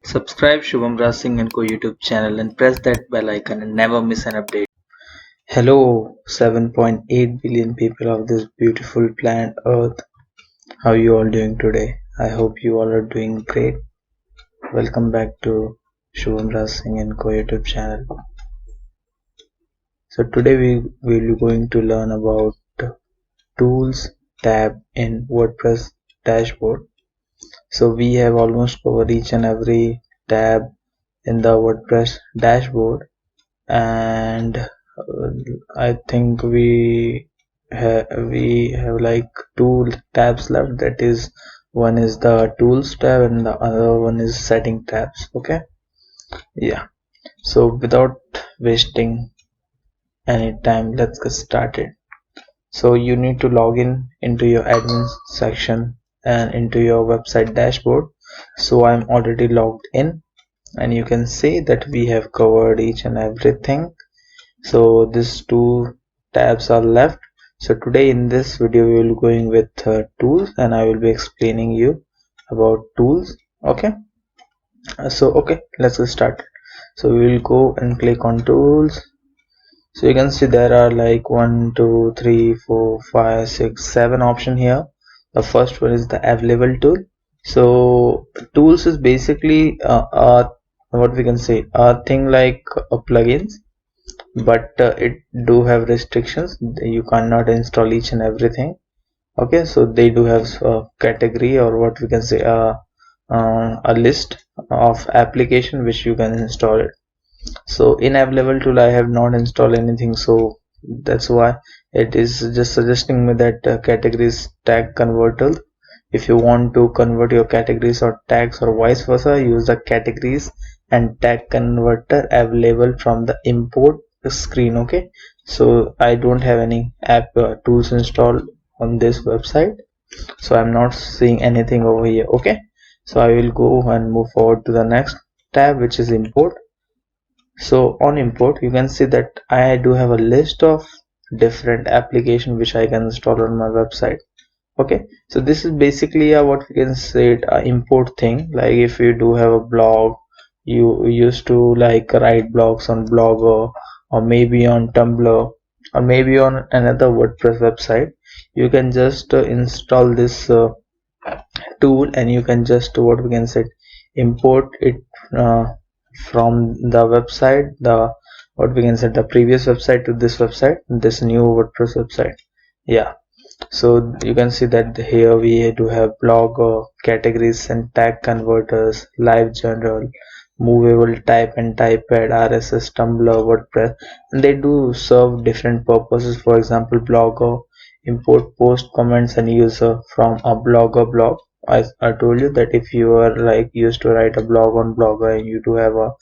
Subscribe Shubham Singh and Co YouTube channel and press that bell icon and never miss an update. Hello 7.8 billion people of this beautiful planet Earth. How you all doing today? I hope you all are doing great. Welcome back to Shubham Singh and Co YouTube channel. So today we will be going to learn about Tools tab in WordPress dashboard. So we have almost covered each and every tab in the WordPress dashboard, and I think we have like two tabs left. That is, one is the tools tab and the other one is setting tabs. Okay, yeah. So without wasting any time, let's get started. So you need to log in into your admin section and into your website dashboard. So I'm already logged in, and you can see that we have covered each and everything. So these two tabs are left. So today in this video we will be going with tools, and I will be explaining you about tools. Okay, okay, let's get started. So we will go and click on tools. So you can see there are like 1 2 3 4 5 6 7 options here. The first one is the available tool. So tools is basically what we can say, a thing like plugins, but it do have restrictions. You cannot install each and everything. Okay, so they do have a category, or what we can say, a list of application which you can install it. So in available tool I have not installed anything, so that's why it is just suggesting me that categories tag converter. If you want to convert your categories or tags or vice versa, use the categories and tag converter available from the import screen. Okay, so I don't have any app tools installed on this website, so I'm not seeing anything over here. Okay, so I will go and move forward to the next tab, which is import. So on import you can see that I do have a list of different applications which I can install on my website. Okay, so this is basically what we can say it, import thing. Like if you do have a blog, you used to like write blogs on Blogger, or maybe on Tumblr, or maybe on another WordPress website, you can just install this tool, and you can just, what we can say, import it from the website, the, what we can say, the previous website to this website, this new WordPress website. Yeah, so you can see that here we do have blogger, categories and tag converters, live journal, movable type and typepad, RSS, Tumblr, WordPress, and they do serve different purposes. For example, blogger, import post, comments and user from a blogger blog. I told you that if you are like used to write a blog on Blogger and you do have a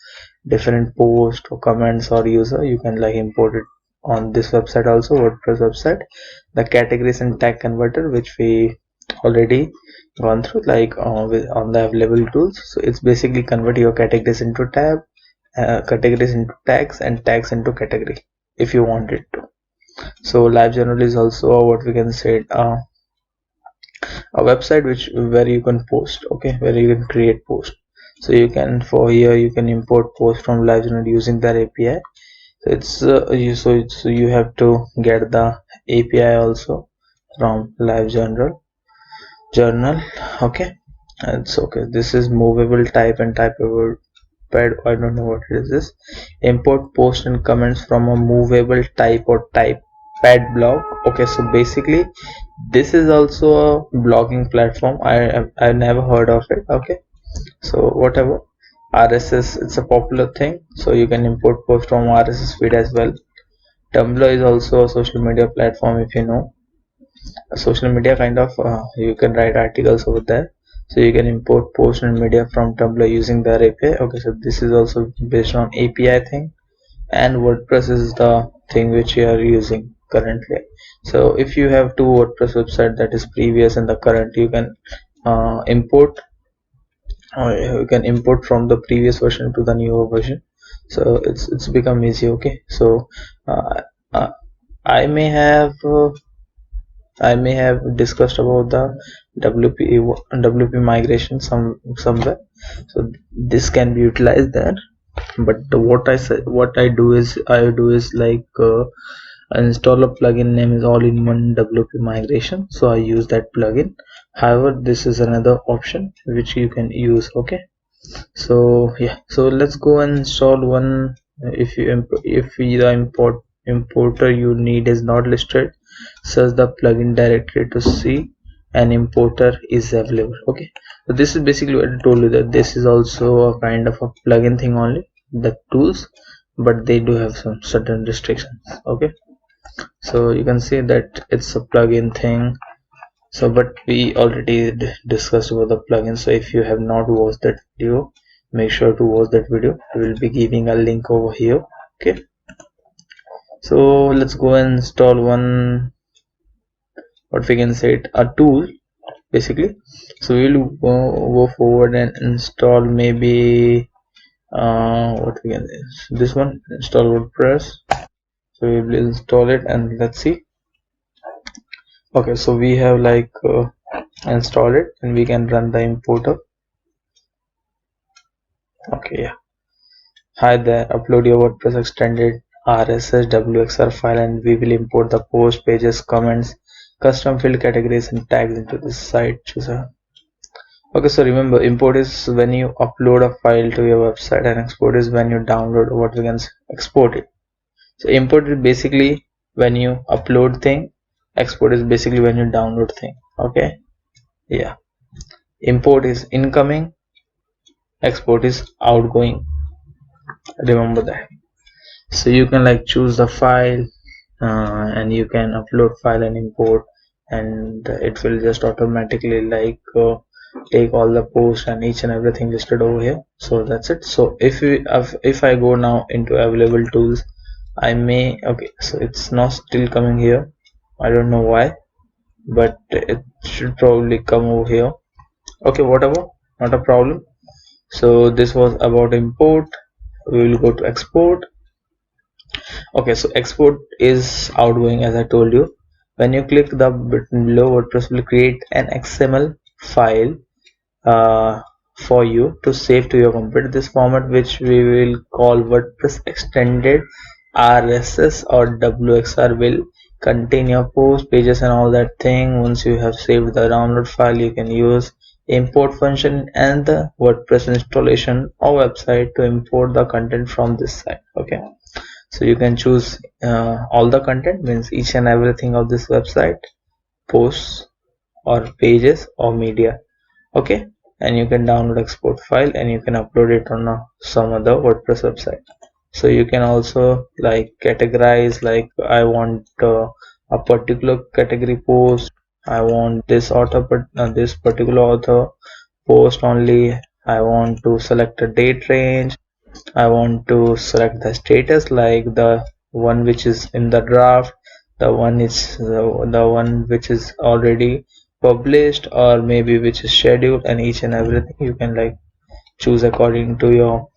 different post or comments or user, you can like import it on this website also, WordPress website. The categories and tag converter, which we already gone through, like on the available tools. So it's basically convert your categories into tab, categories into tags, and tags into category if you want it to. So live journal is also what we can say, a website which where you can post. Okay, where you can create post. So you can, for here you can import post from live journal using their API. So it's you have to get the API also from live journal. Okay, and so okay, this is movable type and typeable pad. I don't know what it is. This import post and comments from a movable type or type pad blog. Okay, so basically this is also a blogging platform. I never heard of it. Okay, so whatever, RSS, it's a popular thing, so you can import post from RSS feed as well. Tumblr is also a social media platform, if you know, a social media kind of, you can write articles over there, so you can import post and media from Tumblr using their API. Okay, so this is also based on API thing, and WordPress is the thing which you are using currently. So if you have two WordPress website, that is previous and the current, you can import from the previous version to the newer version. So it's become easy. Okay, so uh, I may have I may have discussed about the WP migration somewhere, so this can be utilized there. But what I do is like install a plugin name is all-in-one WP migration, so I use that plugin. However, this is another option which you can use. Okay, so yeah, so let's go and install one. The importer you need is not listed, search the plugin directory to see an importer is available. Okay, so this is basically what I told you, that this is also a kind of a plugin thing only, the tools, but they do have some certain restrictions. Okay, so you can see that it's a plugin thing. So but we already discussed about the plugin, so if you have not watched that video, make sure to watch that video. I will be giving a link over here. Okay, so let's go and install one, what we can say it, a tool basically. So we'll go forward and install maybe what we can say, this one, install WordPress. So we will install it and let's see. Okay, so we have like installed it and we can run the importer. Okay, yeah. Hi there, upload your WordPress extended RSS WXR file and we will import the post, pages, comments, custom field categories and tags into this site chooser. Okay, so remember, import is when you upload a file to your website and export is when you download what we can export it. So import is basically when you upload thing, export is basically when you download thing. Okay, yeah. Import is incoming, export is outgoing. Remember that. So you can like choose the file and you can upload file and import, and it will just automatically like take all the posts and each and everything listed over here. So that's it. So if I go now into available tools, I may, okay, so it's not still coming here. I don't know why, but it should probably come over here. Okay, whatever, not a problem. So this was about import. We will go to export. Okay, so export is outgoing, as I told you. When you click the button below, WordPress will create an XML file uh, for you to save to your computer. This format, which we will call WordPress extended RSS or WXR, will contain your post, pages and all that thing. Once you have saved the download file, you can use import function and the WordPress installation or website to import the content from this site. Okay, so you can choose all the content, means each and everything of this website, posts or pages or media. Okay, and you can download export file and you can upload it on some other WordPress website. So you can also like categorize, like I want a particular category post, I want this author, but this particular author post only, I want to select a date range, I want to select the status, like the one which is in the draft, the one is the one which is already published, or maybe which is scheduled, and each and everything you can like choose according to your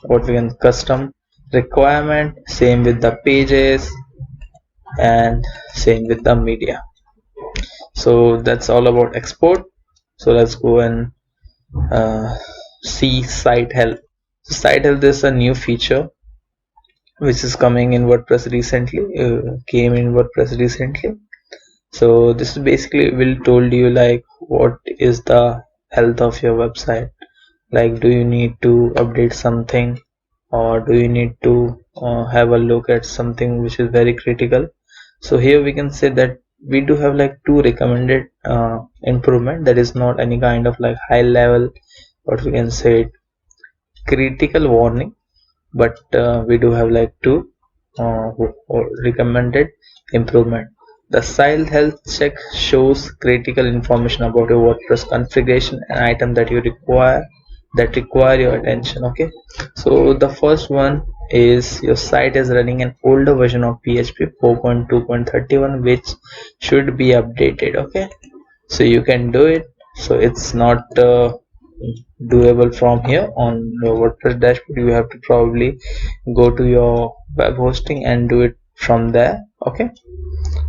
what we can custom requirement. Same with the pages and same with the media. So that's all about export. So let's go and see site health. So site health is a new feature which is coming in WordPress recently, came in WordPress recently. So this basically will told you like what is the health of your website, like do you need to update something, or do you need to have a look at something which is very critical. So here we can say that we do have like two recommended improvement, that is not any kind of like high level, what we can say, critical warning, but we do have like two recommended improvement. The site health check shows critical information about your WordPress configuration and item that you require your attention. Okay, so the first one is your site is running an older version of PHP 4.2.31, which should be updated. Okay, so you can do it. So it's not doable from here on your WordPress dashboard. You have to probably go to your web hosting and do it from there. Okay,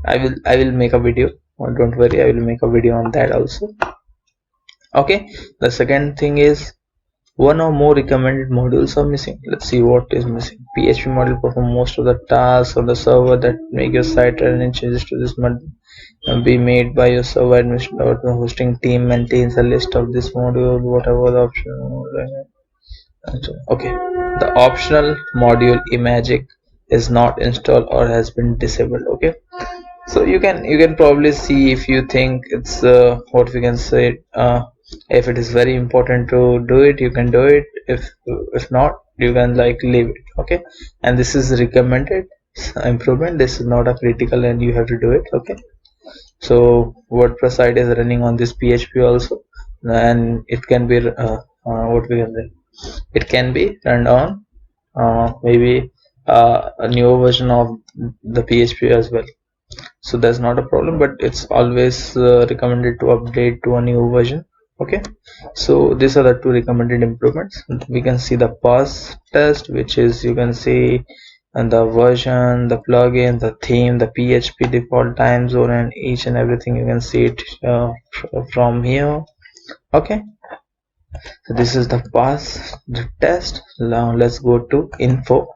I will make a video don't worry, I will make a video on that also. Okay, the second thing is one or more recommended modules are missing. Let's see what is missing. PHP module perform most of the tasks on the server that make your site run, and changes to this module be made by your server administrator or the hosting team maintains a list of this module, whatever the option. Okay, the optional module imagic is not installed or has been disabled. Okay, so you can probably see if you think it's what we can say, if it is very important to do it, you can do it. If not, you can like leave it. Okay, and this is recommended improvement. This is not a critical and you have to do it. Okay, so WordPress site is running on this PHP also, and it can be what we can say, it can be turned on maybe a newer version of the PHP as well. So that's not a problem, but it's always recommended to update to a new version. Okay, so these are the two recommended improvements. We can see the pass test, which is, you can see, and the version, the plugin, the theme, the PHP default time zone, and each and everything. You can see it from here. Okay, so this is the pass test. Now let's go to info.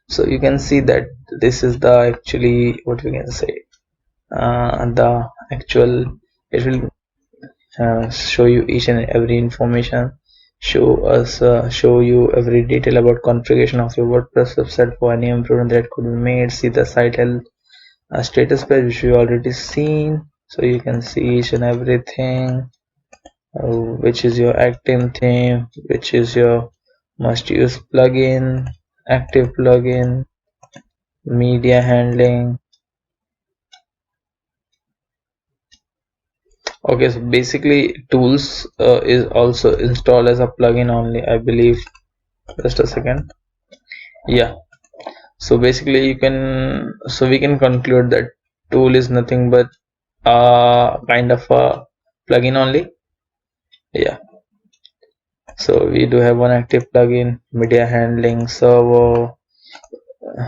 So you can see that this is the actually what we can say, the actual, it will show you each and every information, show you every detail about configuration of your WordPress website for any improvement that could be made. See the site health status page, which we already seen. So you can see each and everything, which is your active theme, which is your must use plugin, active plugin, media handling. Okay, so basically tools is also installed as a plugin only, I believe. Just a second. Yeah, so basically we can conclude that tool is nothing but kind of a plugin only. Yeah, so we do have one active plugin, media handling, server.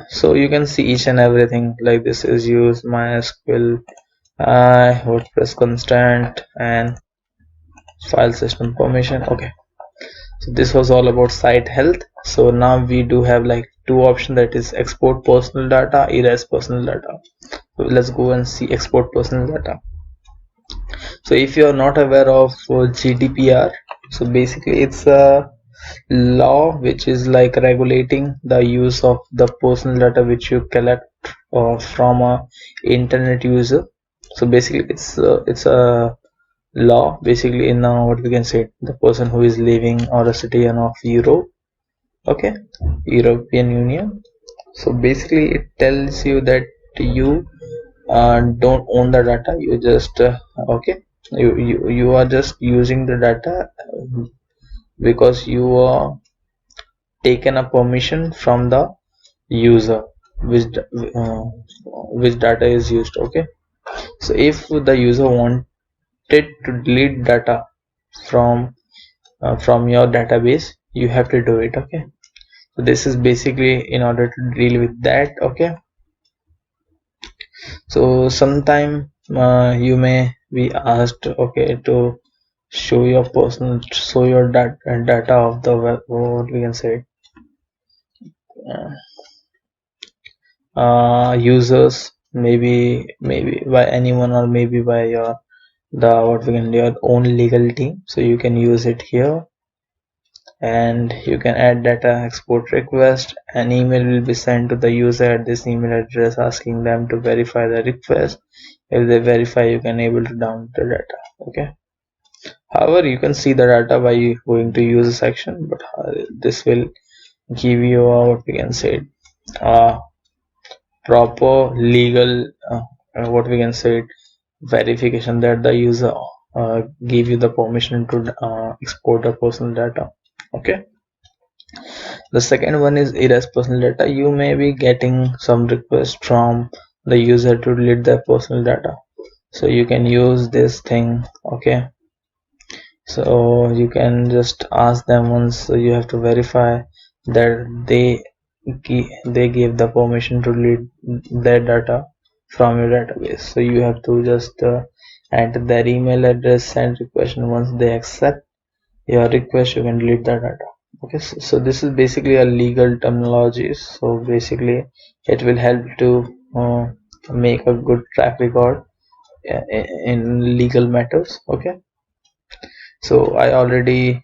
So you can see each and everything, like this is use MySQL, WordPress constant, and file system permission. Okay, so this was all about site health. So now we do have like two options, that is export personal data, erase personal data. So let's go and see export personal data. So if you are not aware of GDPR, so basically it's a law which is like regulating the use of the personal data which you collect from a internet user. So basically it's a law basically in what we can say, the person who is living or a citizen of Europe. Okay, European Union. So basically it tells you that you don't own the data, you just okay, you are just using the data because you are taken a permission from the user which data is used. Okay, so if the user wanted to delete data from your database, you have to do it. Okay, so this is basically in order to deal with that. Okay, so sometime you may be asked, okay, to show your data of the web, what we can say, users, maybe by anyone, or maybe by your what we can do, your own legal team. So you can use it here, and you can add data export request. An email will be sent to the user at this email address asking them to verify the request. If they verify, you can able to download the data. Okay, however, you can see the data by going to user section, but this will give you what we can say, proper legal what we can say, verification that the user give you the permission to export the personal data. Okay, the second one is erase personal data. You may be getting some request from the user to delete their personal data, so you can use this thing. Okay, so you can just ask them once, you have to verify that they gave the permission to delete their data from your database. So you have to just enter their email address, send request, and once they accept your request, you can delete the data. Okay, so this is basically a legal terminology. So basically it will help to make a good track record in legal matters. Okay, so I already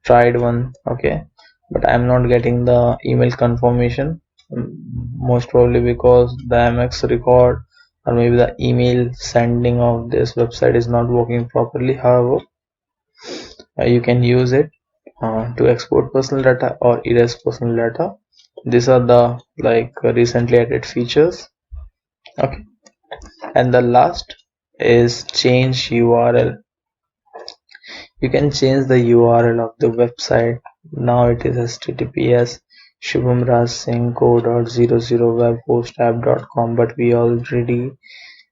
tried one. Okay, but I'm not getting the email confirmation. Most probably because the MX record or maybe the email sending of this website is not working properly. However, you can use it to export personal data or erase personal data. These are the recently added features. Okay, and the last is change URL. You can change the URL of the website. Now it is https shubhamrajsinghco.00webhostapp.com, but we already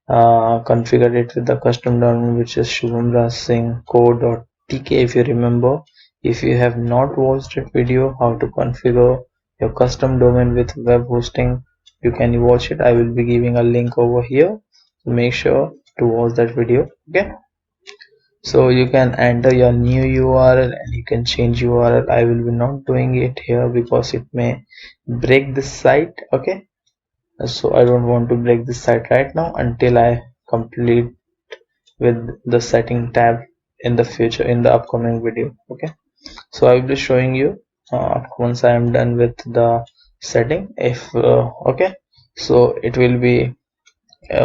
configured it with the custom domain, which is shubhamrajsinghco.tk. If you remember, if you have not watched that video how to configure your custom domain with web hosting, you can watch it. I will be giving a link over here, so make sure to watch that video. Okay, so you can enter your new URL and you can change URL. I will be not doing it here because it may break this site. Okay, so I don't want to break this site right now until I complete with the setting tab in the future, in the upcoming video. Okay, so I will be showing you once I am done with the setting. If okay, so it will be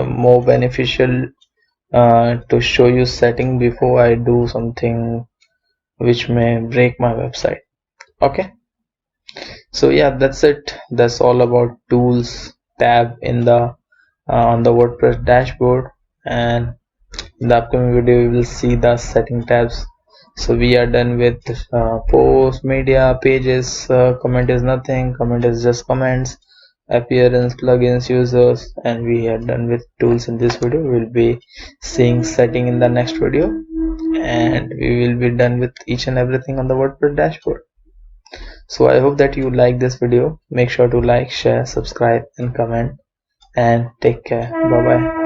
more beneficial to show you setting before I do something which may break my website. Okay, so yeah, that's it. That's all about tools tab in the on the WordPress dashboard, and in the upcoming video we will see the setting tabs. So we are done with post, media, pages, comment is nothing, comment is just comments, appearance, plugins, users, and we are done with tools in this video. We will be seeing setting in the next video, and we will be done with each and everything on the WordPress dashboard. So I hope that you like this video. Make sure to like, share, subscribe, and comment, and take care. Bye bye.